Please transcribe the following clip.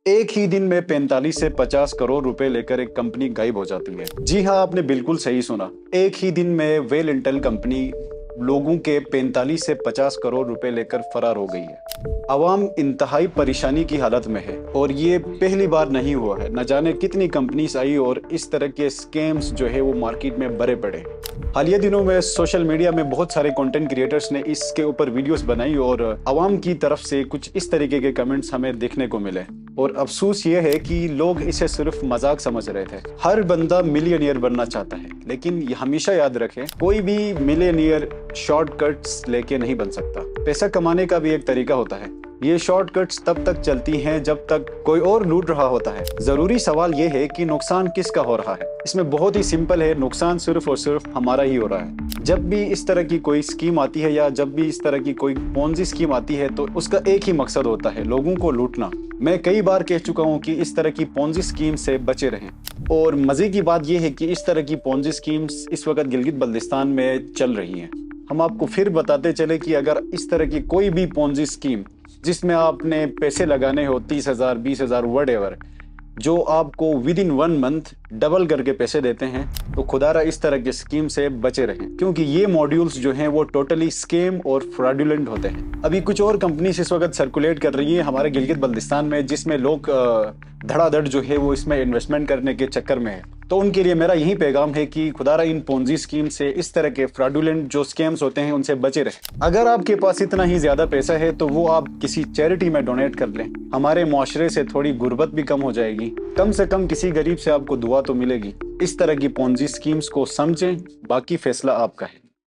एक ही दिन में 45 से 50 करोड़ रुपए लेकर एक कंपनी गायब हो जाती है। जी हाँ, आपने बिल्कुल सही सुना। एक ही दिन में वेल इंटेल कंपनी लोगों के 45 से 50 करोड़ रुपए लेकर फरार हो गई है। अवाम इंतहाई परेशानी की हालत में है और ये पहली बार नहीं हुआ है। न जाने कितनी कंपनीज आई और इस तरह के स्कैम्स जो है वो मार्केट में भरे पड़े। हालिया दिनों में सोशल मीडिया में बहुत सारे कंटेंट क्रिएटर्स ने इसके ऊपर वीडियोस बनाई और अवाम की तरफ से कुछ इस तरीके के कमेंट्स हमें देखने को मिले। और अफसोस ये है कि लोग इसे सिर्फ मजाक समझ रहे थे। हर बंदा मिलियनियर बनना चाहता है, लेकिन ये हमेशा याद रखें, कोई भी मिलियनियर शॉर्टकट्स लेके नहीं बन सकता। पैसा कमाने का भी एक तरीका होता है। ये शॉर्टकट्स तब तक चलती हैं जब तक कोई और लूट रहा होता है। जरूरी सवाल ये है कि नुकसान किसका हो रहा है। इसमें बहुत ही सिंपल है, नुकसान सिर्फ और सिर्फ हमारा ही हो रहा है। जब भी इस तरह की कोई स्कीम आती है या जब भी इस तरह की कोई पोंजी स्कीम आती है तो उसका एक ही मकसद होता है, लोगों को लूटना। मैं कई बार कह चुका हूँ कि इस तरह की पोंजी स्कीम से बचे रहें। और मजे की बात यह है कि इस तरह की पोंजी स्कीम्स इस वक्त गिलगित बल्तिस्तान में चल रही हैं। हम आपको फिर बताते चले कि अगर इस तरह की कोई भी पोंजी स्कीम जिसमें आपने पैसे लगाने हो 30,000, 20,000 व्हाटएवर, जो आपको विद इन 1 मंथ डबल करके पैसे देते हैं, तो खुदारा इस तरह की स्कीम से बचे रहें, क्योंकि ये मॉड्यूल्स जो हैं वो टोटली स्कैम और फ्रॉडुलेंट होते हैं। अभी कुछ और कंपनीज इस वक्त सर्कुलेट कर रही है हमारे गिलगित बल्तिस्तान में, जिसमें लोग धड़ाधड़ जो है वो इसमें इन्वेस्टमेंट करने के चक्कर में है। तो उनके लिए मेरा यही पैगाम है कि खुदारा इन पोंजी स्कीम से, इस तरह के फ्रॉडुलेंट जो स्कैम्स होते हैं, उनसे बचे रहें। अगर आपके पास इतना ही ज्यादा पैसा है तो वो आप किसी चैरिटी में डोनेट कर लें। हमारे मुआशरे से थोड़ी गुर्बत भी कम हो जाएगी। कम से कम किसी गरीब से आपको दुआ तो मिलेगी। इस तरह की पोंजी स्कीम्स को समझें, बाकी फैसला आपका है।